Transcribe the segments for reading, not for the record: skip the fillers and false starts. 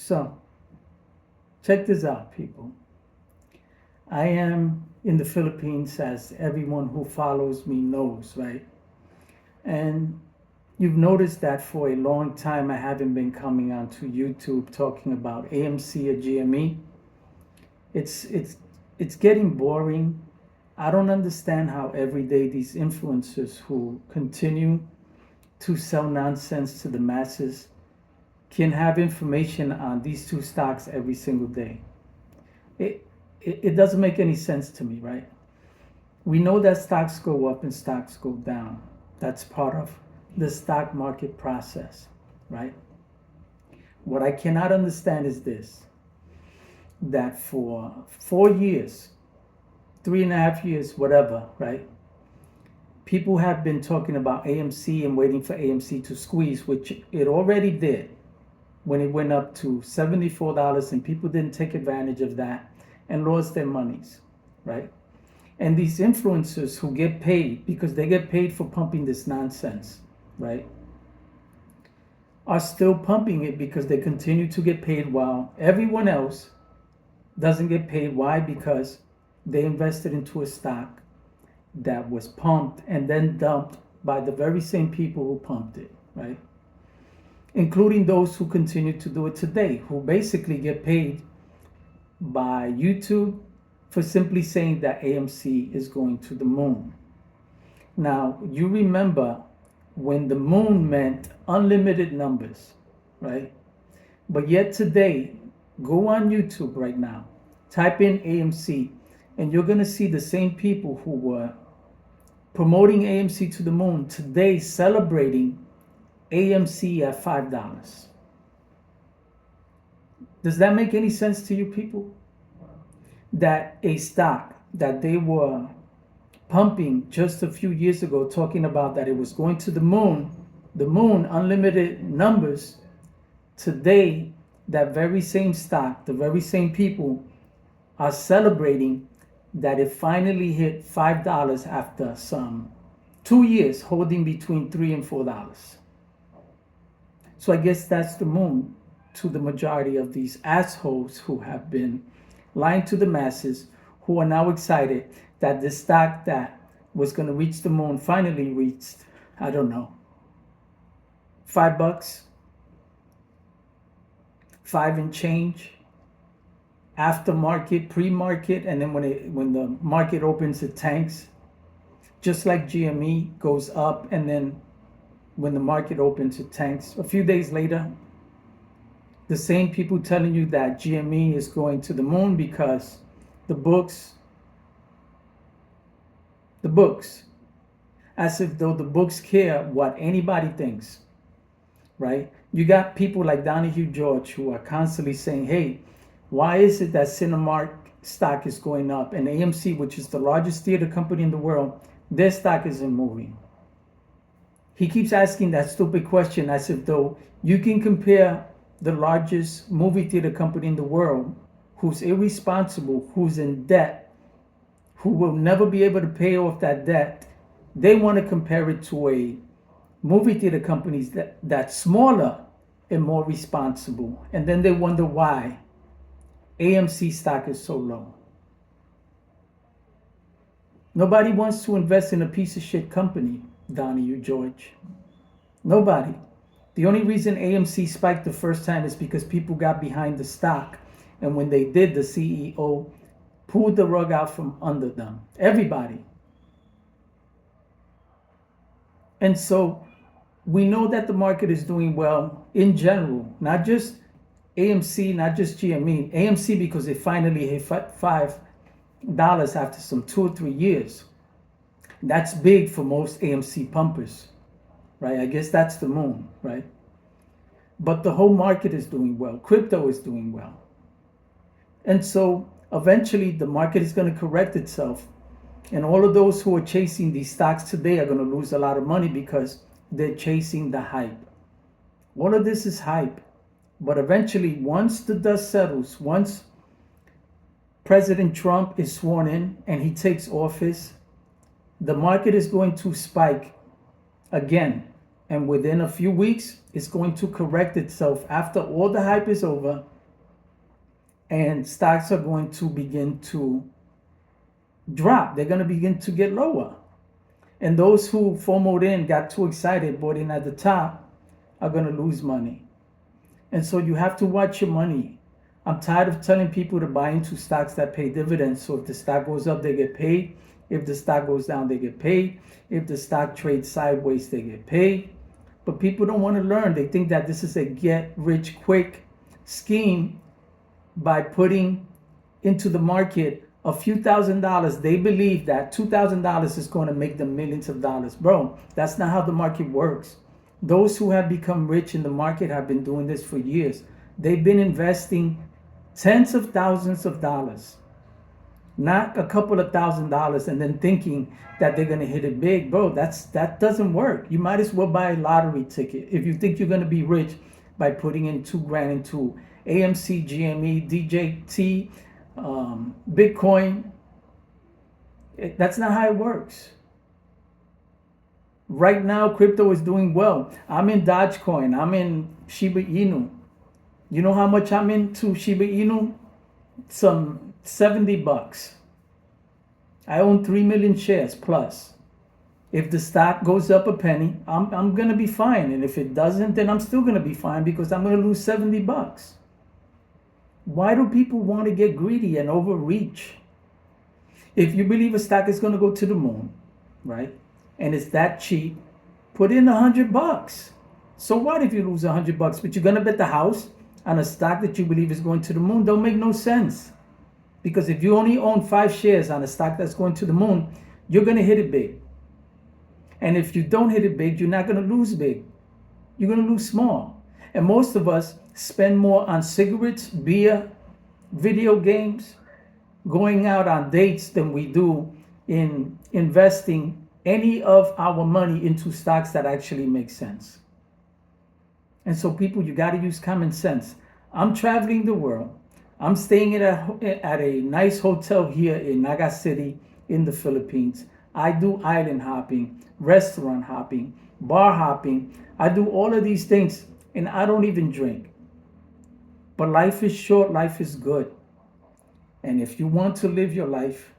So, check this out, people. I am in the Philippines, as everyone who follows me knows, right? And you've noticed that for a long time I haven't been coming onto YouTube talking about AMC or GME. It's it's it's getting boring. I don't understand how every day these influencers who continue to sell nonsense to the masses can have information on these two stocks every single day. It, it doesn't make any sense to me, right? We know that stocks go up and stocks go down. That's part of the stock market process, right? What I cannot understand is this, that for 4 years, 3.5 years, whatever, right? People have been talking about AMC and waiting for AMC to squeeze, which it already did when it went up to $74, and people didn't take advantage of that and lost their monies, right? And these influencers who get paid, because they get paid for pumping this nonsense, right, are still pumping it because they continue to get paid while everyone else doesn't get paid. Why? Because they invested into a stock that was pumped and then dumped by the very same people who pumped it, right? Including those who continue to do it today, who basically get paid by YouTube for simply saying that AMC is going to the moon. Now, you remember when the moon meant unlimited numbers, right? But yet today, go on YouTube right now, type in AMC, and you're going to see the same people who were promoting AMC to the moon today celebrating AMC at $5. Does that make any sense to you people? That a stock that they were pumping just a few years ago, talking about that it was going to the moon, unlimited numbers, today that very same stock, the very same people are celebrating that it finally hit $5 after some 2 years holding between $3 and $4. So I guess that's the moon to the majority of these assholes who have been lying to the masses, who are now excited that this stock that was going to reach the moon finally reached, I don't know, $5, 5 and change, after market, pre-market, and then when the market opens, it tanks, just like GME goes up, and then when the market opens, it tanks. A few days later, the same people telling you that GME is going to the moon because the books, as if though the books care what anybody thinks, right? You got people like Donahue George who are constantly saying, hey, why is it that Cinemark stock is going up and AMC, which is the largest theater company in the world, their stock isn't moving? He keeps asking that stupid question as if though you can compare the largest movie theater company in the world, who's irresponsible, who's in debt, who will never be able to pay off that debt. They want to compare it to a movie theater companies that's smaller and more responsible. And then they wonder why AMC stock is so low. Nobody wants to invest in a piece of shit company, Donahue George. Nobody. The only reason AMC spiked the first time is because people got behind the stock. And when they did, the CEO pulled the rug out from under them. Everybody. And so we know that the market is doing well in general, not just AMC, not just GME. AMC because it finally hit $5 after some 2 or 3 years. That's big for most AMC pumpers, right? I guess that's the moon, right? But the whole market is doing well. Crypto is doing well. And so eventually the market is going to correct itself. And all of those who are chasing these stocks today are going to lose a lot of money because they're chasing the hype. All of this is hype. But eventually, once the dust settles, once President Trump is sworn in and he takes office, the market is going to spike again. And within a few weeks, it's going to correct itself after all the hype is over and stocks are going to begin to drop. They're going to begin to get lower. And those who FOMO'd in, got too excited, bought in at the top, are going to lose money. And so you have to watch your money. I'm tired of telling people to buy into stocks that pay dividends. So if the stock goes up, they get paid. If the stock goes down, they get paid. If the stock trades sideways, they get paid. But people don't want to learn. They think that this is a get-rich-quick scheme by putting into the market a few $1,000s. They believe that $2,000 is going to make them millions of dollars. Bro, that's not how the market works. Those who have become rich in the market have been doing this for years. They've been investing tens of thousands of dollars, not a couple of $1,000s, and then thinking that they're going to hit it big. Bro, that doesn't work. You might as well buy a lottery ticket if you think you're going to be rich by putting in $2,000 into AMC, GME, DJT, Bitcoin. That's not how it works. Right now, crypto is doing well. I'm in Dogecoin. I'm in Shiba Inu. You know how much I'm into Shiba Inu? Some $70. I own 3 million shares plus. If the stock goes up a penny, I'm gonna be fine. And if it doesn't, then I'm still gonna be fine because I'm gonna lose $70. Why do people want to get greedy and overreach? If you believe a stock is gonna go to the moon, right? And it's that cheap, put in $100. So what if you lose $100? But you're gonna bet the house on a stock that you believe is going to the moon? Don't make no sense. Because if you only own 5 shares on a stock that's going to the moon, you're gonna hit it big. And if you don't hit it big, you're not gonna lose big. You're gonna lose small. And most of us spend more on cigarettes, beer, video games, going out on dates than we do in investing any of our money into stocks that actually make sense. And so people, you got to use common sense. I'm traveling the world. I'm staying at a nice hotel here in Naga City in the Philippines. I do island hopping, restaurant hopping, bar hopping. I do all of these things and I don't even drink. But life is short, life is good. And if you want to live your life,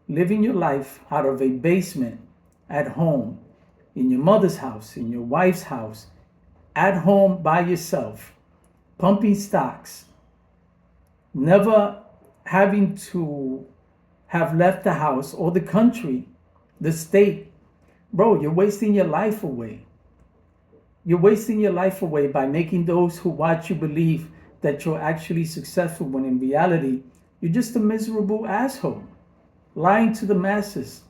living your life out of a basement, at home, in your mother's house, in your wife's house, at home by yourself, pumping stocks, never having to have left the house or the country, the state. Bro, you're wasting your life away. You're wasting your life away by making those who watch you believe that you're actually successful when in reality, you're just a miserable asshole, lying to the masses.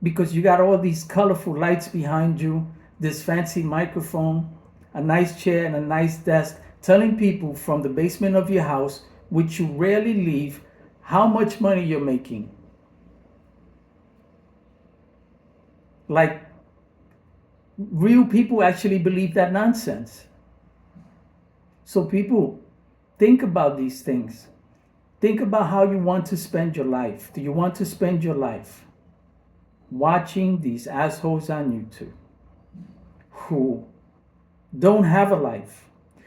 Because you got all these colorful lights behind you, this fancy microphone, a nice chair and a nice desk, telling people from the basement of your house, which you rarely leave, how much money you're making. Like, real people actually believe that nonsense. So people, think about these things. Think about how you want to spend your life. Do you want to spend your life watching these assholes on YouTube who don't have a life,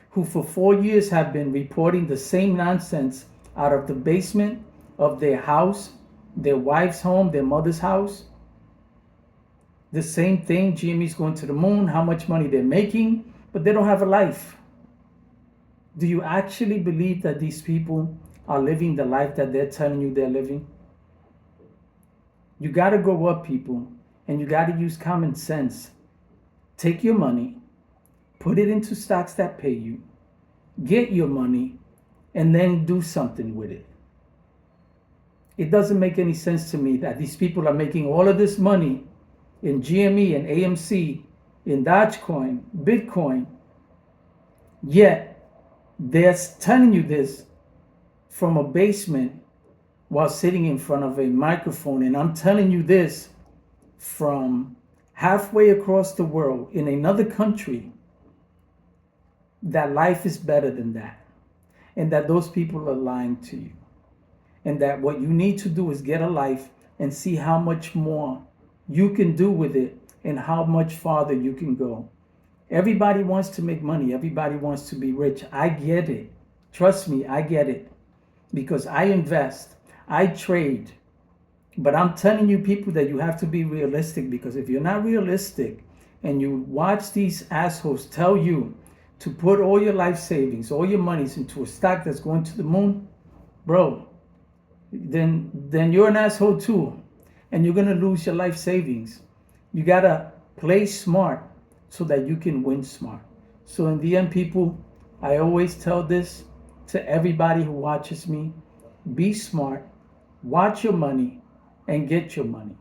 who for 4 years have been reporting the same nonsense out of the basement of their house, their wife's home, their mother's house? The same thing, GME's going to the moon, how much money they're making, but they don't have a life. Do you actually believe that these people are living the life that they're telling you they're living? You got to grow up, people, and you got to use common sense. Take your money, put it into stocks that pay you, get your money, and then do something with it. It doesn't make any sense to me that these people are making all of this money in GME and AMC, in Dogecoin, Bitcoin, yet they're telling you this from a basement while sitting in front of a microphone. And I'm telling you this from halfway across the world in another country, that life is better than that. And that those people are lying to you. And that what you need to do is get a life and see how much more you can do with it and how much farther you can go. Everybody wants to make money. Everybody wants to be rich. I get it. Trust me, I get it because I invest, I trade. But I'm telling you, people, that you have to be realistic, because if you're not realistic and you watch these assholes tell you to put all your life savings, all your monies into a stock that's going to the moon, bro, then you're an asshole too, and you're gonna lose your life savings. You gotta play smart so that you can win smart. So in the end, people, I always tell this to everybody who watches me: be smart, watch your money, and get your money.